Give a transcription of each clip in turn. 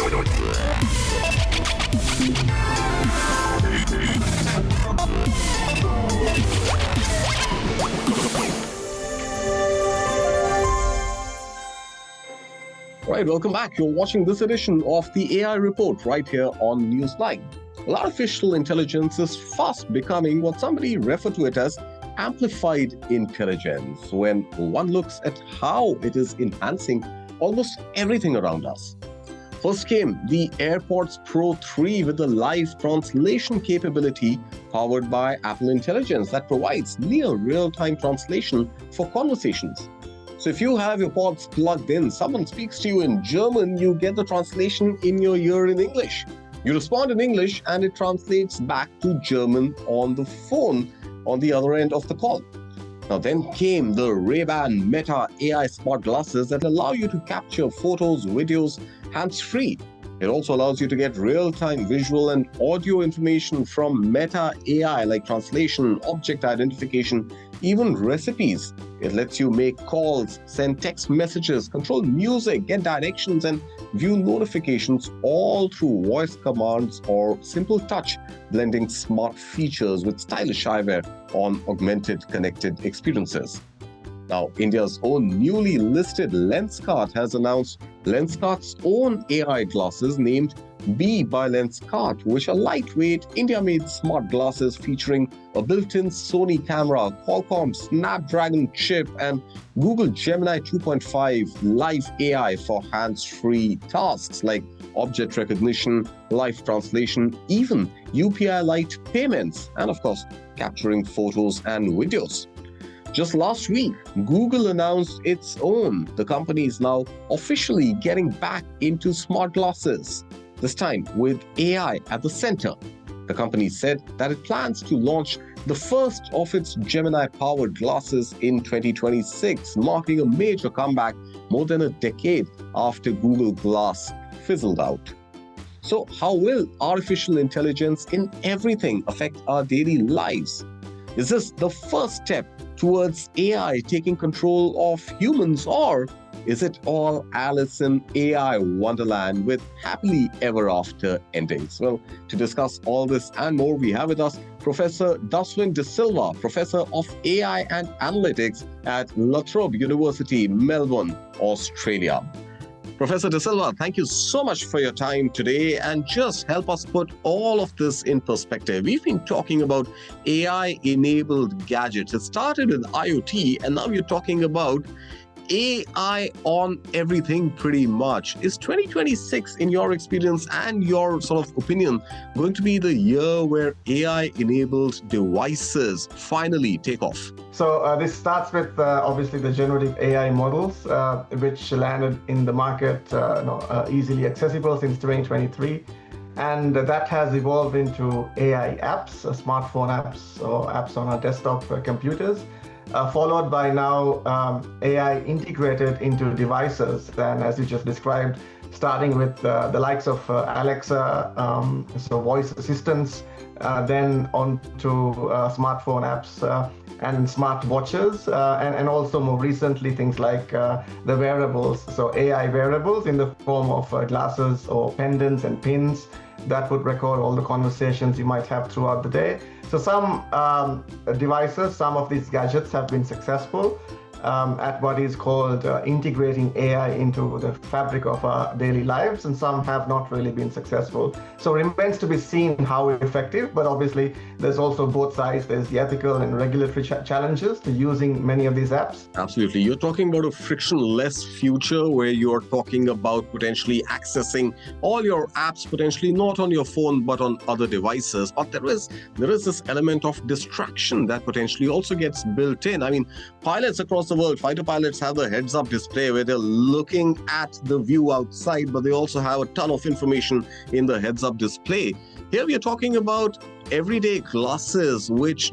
Right, welcome back. You're watching this edition of the AI Report right here on Newsline. Well, artificial intelligence is fast becoming what somebody referred to it as amplified intelligence when one looks at how it is enhancing almost everything around us. First came the Airpods Pro 3 with a live translation capability powered by Apple Intelligence that provides near real-time translation for conversations. So if you have your pods plugged in, someone speaks to you in German, you get the translation in your ear in English. You respond in English and it translates back to German on the phone on the other end of the call. Now then came the Ray-Ban Meta AI smart glasses that allow you to capture photos, videos, hands-free. It also allows you to get real-time visual and audio information from Meta AI like translation, object identification, even recipes. It lets you make calls, send text messages, control music, get directions, and view notifications all through voice commands or simple touch, blending smart features with stylish eyewear on augmented connected experiences. Now, India's own newly listed Lenskart has announced Lenskart's own AI glasses named B by Lenskart, which are lightweight, India-made smart glasses featuring a built-in Sony camera, Qualcomm Snapdragon chip, and Google Gemini 2.5 live AI for hands-free tasks like object recognition, live translation, even UPI lite payments, and of course, capturing photos and videos. Just last week, Google announced its own. The company is now officially getting back into smart glasses, this time with AI at the center. The company said that it plans to launch the first of its Gemini-powered glasses in 2026, marking a major comeback more than a decade after Google Glass fizzled out. So how will artificial intelligence in everything affect our daily lives? Is this the first step towards AI taking control of humans, or is it all Alice in AI Wonderland with happily ever after endings? Well, to discuss all this and more, we have with us Professor Daswin De Silva, Professor of AI and Analytics at La Trobe University, Melbourne, Australia. Professor De Silva, thank you so much for your time today, and just help us put all of this in perspective. We've been talking about AI-enabled gadgets. It started with IoT, and now you're talking about AI on everything pretty much. Is 2026, in your experience and your sort of opinion, going to be the year where AI-enabled devices finally take off? So this starts with obviously the generative AI models, which landed in the market easily accessible since 2023. And that has evolved into AI apps, smartphone apps, or apps on our desktop computers. Followed by now AI integrated into devices, and as you just described, starting with the likes of Alexa, so voice assistants, then on to smartphone apps and smart watches, and also more recently things like the wearables, so AI wearables in the form of glasses or pendants and pins that would record all the conversations you might have throughout the day. So some devices, some of these gadgets have been successful at what is called integrating AI into the fabric of our daily lives, and some have not really been successful. So it remains to be seen how effective, but obviously there's also both sides. There's the ethical and regulatory challenges to using many of these apps. Absolutely. You're talking about a frictionless future where you're talking about potentially accessing all your apps, potentially not on your phone, but on other devices. But there is this element of distraction that potentially also gets built in. I mean, pilots across the world, fighter pilots have the heads-up display where they're looking at the view outside, but they also have a ton of information in the heads-up display. Here we are talking about everyday glasses which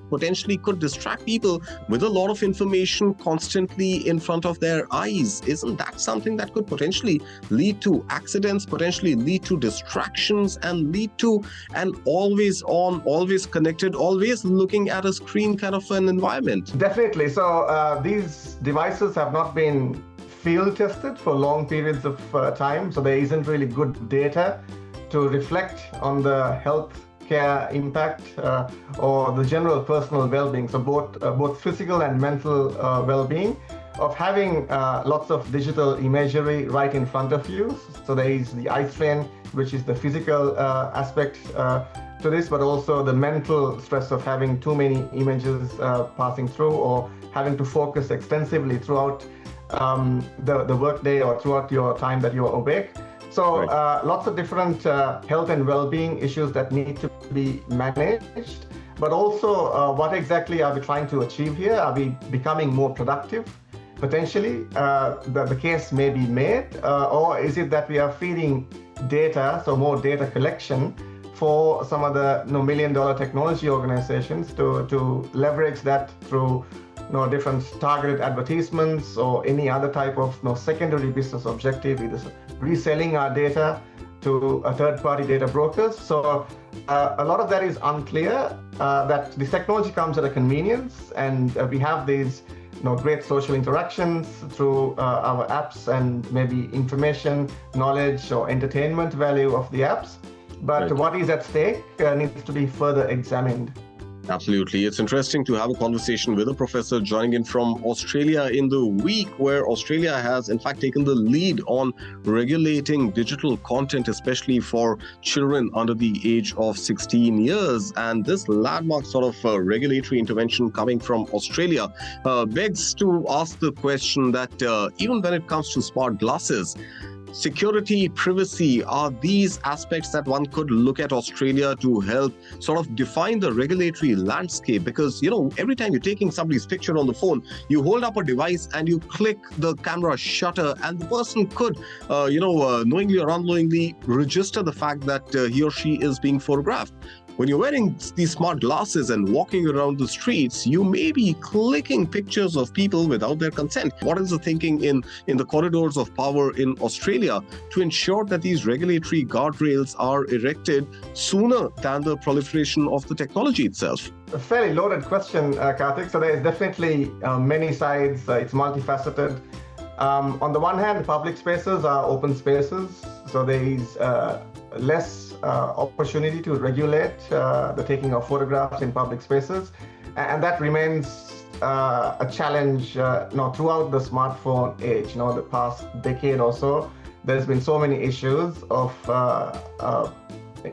potentially could distract people with a lot of information constantly in front of their eyes. Isn't that something that could potentially lead to accidents, potentially lead to distractions, and lead to an always on, always connected, always looking at a screen kind of an environment? Definitely. So these devices have not been field tested for long periods of time, so there isn't really good data to reflect on the health care impact or the general personal well-being, so both physical and mental well-being of having lots of digital imagery right in front of you. So there is the eye strain, which is the physical aspect to this, but also the mental stress of having too many images passing through or having to focus extensively throughout the workday or throughout your time that you're awake. So lots of different health and well-being issues that need to be managed, but also what exactly are we trying to achieve here? Are we becoming more productive? Potentially, the case may be made, or is it that we are feeding data, so more data collection for some of the million-dollar technology organizations to leverage that through different targeted advertisements or any other type of secondary business objective, either reselling our data to third-party data brokers. So a lot of that is unclear, that this technology comes at a convenience, and we have these great social interactions through our apps and maybe information, knowledge, or entertainment value of the apps. But what is at stake needs to be further examined. Absolutely. It's interesting to have a conversation with a professor joining in from Australia in the week where Australia has in fact taken the lead on regulating digital content, especially for children under the age of 16 years. And this landmark sort of regulatory intervention coming from Australia begs to ask the question that even when it comes to smart glasses, security, privacy, are these aspects that one could look at Australia to help sort of define the regulatory landscape? Because, every time you're taking somebody's picture on the phone, you hold up a device and you click the camera shutter, and the person could, knowingly or unknowingly register the fact that he or she is being photographed. When you're wearing these smart glasses and walking around the streets, you may be clicking pictures of people without their consent. What is the thinking in the corridors of power in Australia to ensure that these regulatory guardrails are erected sooner than the proliferation of the technology itself? A fairly loaded question, Karthik. So there's definitely many sides. It's multifaceted. On the one hand, public spaces are open spaces. So there is less opportunity to regulate the taking of photographs in public spaces, and that remains a challenge throughout the smartphone age. The past decade or so, there's been so many issues of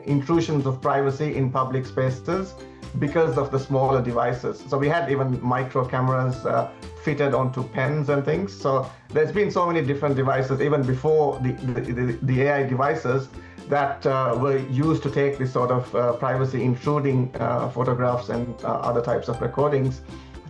intrusions of privacy in public spaces because of the smaller devices. So we had even micro cameras fitted onto pens and things. So there's been so many different devices even before the AI devices that were used to take this sort of privacy intruding photographs and other types of recordings.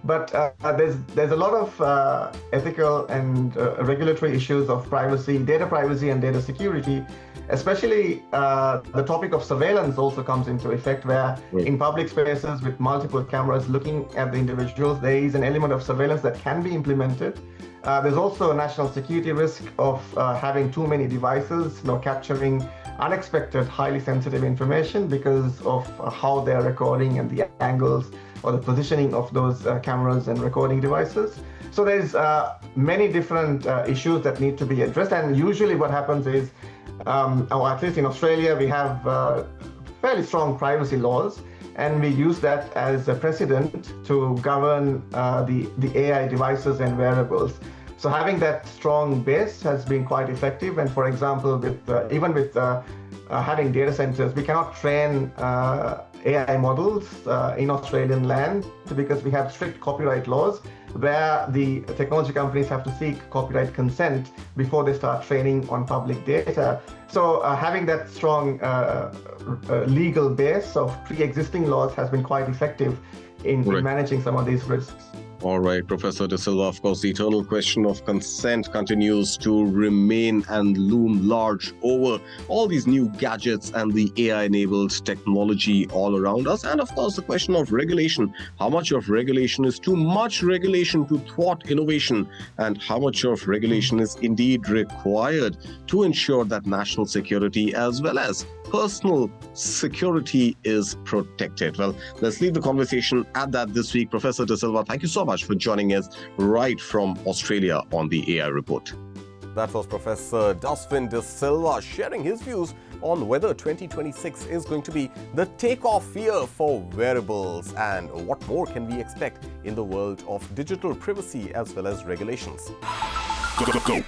But there's a lot of ethical and regulatory issues of privacy, data privacy and data security, especially the topic of surveillance also comes into effect, where in public spaces with multiple cameras looking at the individuals, there is an element of surveillance that can be implemented. There's also a national security risk of having too many devices capturing unexpected, highly sensitive information because of how they're recording and the angles or the positioning of those cameras and recording devices. So there's many different issues that need to be addressed. And usually what happens is, or at least in Australia, we have fairly strong privacy laws, and we use that as a precedent to govern the AI devices and wearables. So having that strong base has been quite effective. And for example, even with having data centers, we cannot train AI models in Australian land because we have strict copyright laws where the technology companies have to seek copyright consent before they start training on public data. So having that strong legal base of pre-existing laws has been quite effective in managing some of these risks. All right, Professor De Silva, of course, the eternal question of consent continues to remain and loom large over all these new gadgets and the AI-enabled technology all around us. And of course, the question of regulation. How much of regulation is too much regulation to thwart innovation? And how much of regulation is indeed required to ensure that national security as well as personal security is protected? Well, let's leave the conversation at that this week. Professor De Silva, thank you so much for joining us right from Australia on the AI Report. That was Professor Daswin De Silva sharing his views on whether 2026 is going to be the takeoff year for wearables and what more can we expect in the world of digital privacy as well as regulations. Go.